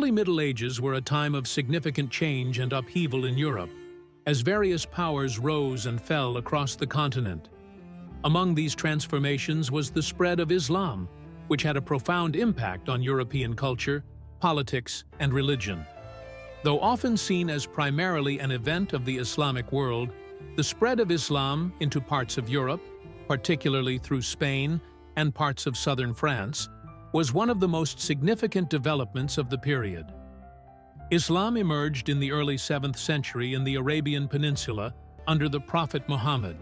early Middle Ages were a time of significant change and upheaval in Europe, as various powers rose and fell across the continent. Among these transformations was the spread of Islam, which had a profound impact on European culture, politics, and religion. Though often seen as primarily an event of the Islamic world, the spread of Islam into parts of Europe, particularly through Spain and parts of southern France, was one of the most significant developments of the period. Islam emerged in the early 7th century in the Arabian Peninsula under the Prophet Muhammad.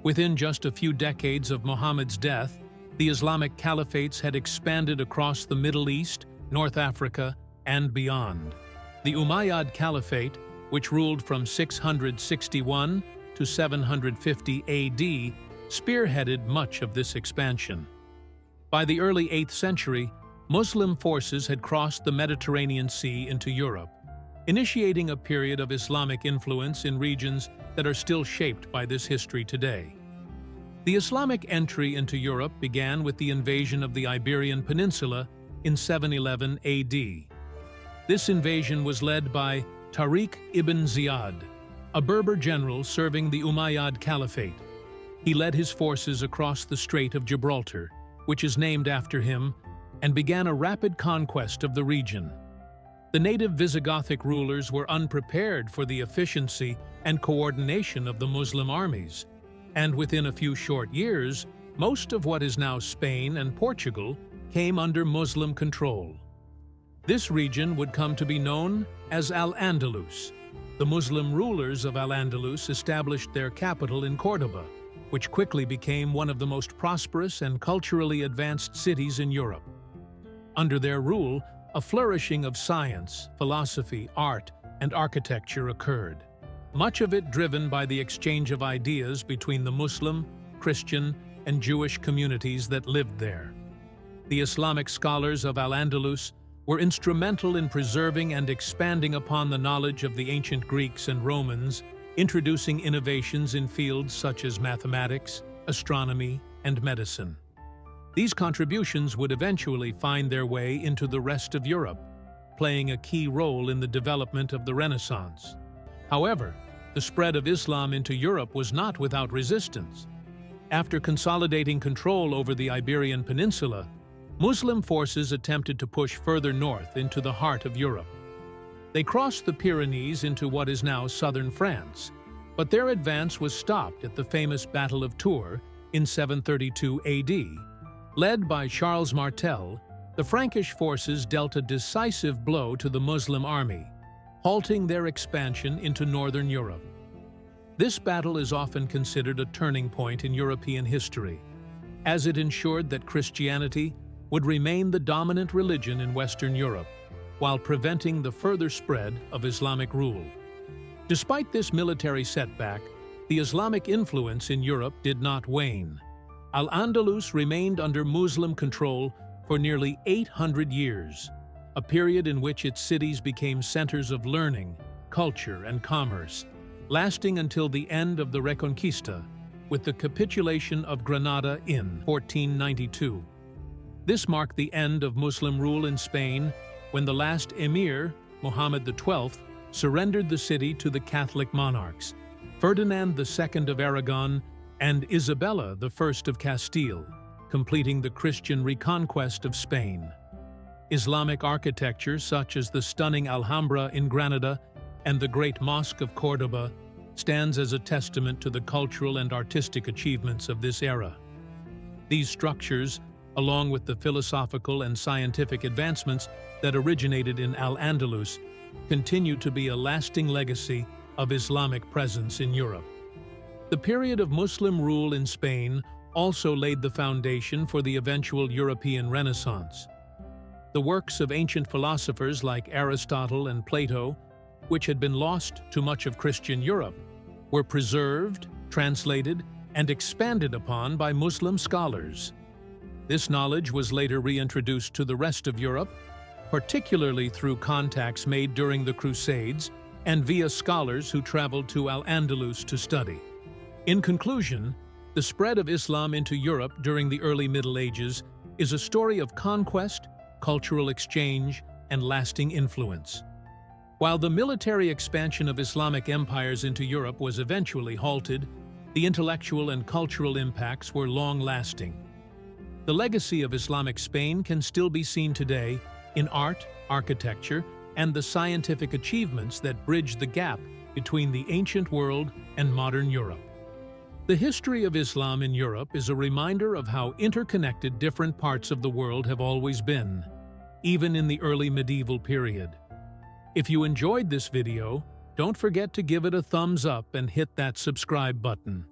Within just a few decades of Muhammad's death, the Islamic caliphates had expanded across the Middle East, North Africa, and beyond. The Umayyad Caliphate, which ruled from 661 to 750 AD, spearheaded much of this expansion. By the early 8th century, Muslim forces had crossed the Mediterranean Sea into Europe, initiating a period of Islamic influence in regions that are still shaped by this history today. The Islamic entry into Europe began with the invasion of the Iberian Peninsula in 711 AD. This invasion was led by Tariq ibn Ziyad, a Berber general serving the Umayyad Caliphate. He led his forces across the Strait of Gibraltar, which is named after him, and began a rapid conquest of the region. The native Visigothic rulers were unprepared for the efficiency and coordination of the Muslim armies, and within a few short years, most of what is now Spain and Portugal came under Muslim control. This region would come to be known as Al-Andalus. The Muslim rulers of Al-Andalus established their capital in Córdoba, which quickly became one of the most prosperous and culturally advanced cities in Europe. Under their rule, a flourishing of science, philosophy, art, and architecture occurred, much of it driven by the exchange of ideas between the Muslim, Christian, and Jewish communities that lived there. The Islamic scholars of Al-Andalus were instrumental in preserving and expanding upon the knowledge of the ancient Greeks and Romans, introducing innovations in fields such as mathematics, astronomy, and medicine. These contributions would eventually find their way into the rest of Europe, playing a key role in the development of the Renaissance. However, the spread of Islam into Europe was not without resistance. After consolidating control over the Iberian Peninsula, Muslim forces attempted to push further north into the heart of Europe. They crossed the Pyrenees into what is now southern France, but their advance was stopped at the famous Battle of Tours in 732 AD. Led by Charles Martel, the Frankish forces dealt a decisive blow to the Muslim army, halting their expansion into northern Europe. This battle is often considered a turning point in European history, as it ensured that Christianity would remain the dominant religion in Western Europe, while preventing the further spread of Islamic rule. Despite this military setback, the Islamic influence in Europe did not wane. Al-Andalus remained under Muslim control for nearly 800 years, a period in which its cities became centers of learning, culture, and commerce, lasting until the end of the Reconquista, with the capitulation of Granada in 1492. This marked the end of Muslim rule in Spain when the last emir, Muhammad XII, surrendered the city to the Catholic monarchs, Ferdinand II of Aragon and Isabella I of Castile, completing the Christian reconquest of Spain. Islamic architecture such as the stunning Alhambra in Granada and the Great Mosque of Córdoba stands as a testament to the cultural and artistic achievements of this era. These structures, along with the philosophical and scientific advancements that originated in Al-Andalus, continue to be a lasting legacy of Islamic presence in Europe. The period of Muslim rule in Spain also laid the foundation for the eventual European Renaissance. The works of ancient philosophers like Aristotle and Plato, which had been lost to much of Christian Europe, were preserved, translated, and expanded upon by Muslim scholars. This knowledge was later reintroduced to the rest of Europe, particularly through contacts made during the Crusades and via scholars who traveled to Al-Andalus to study. In conclusion, the spread of Islam into Europe during the early Middle Ages is a story of conquest, cultural exchange, and lasting influence. While the military expansion of Islamic empires into Europe was eventually halted, the intellectual and cultural impacts were long-lasting. The legacy of Islamic Spain can still be seen today in art, architecture, and the scientific achievements that bridge the gap between the ancient world and modern Europe. The history of Islam in Europe is a reminder of how interconnected different parts of the world have always been, even in the early medieval period. If you enjoyed this video, don't forget to give it a thumbs up and hit that subscribe button.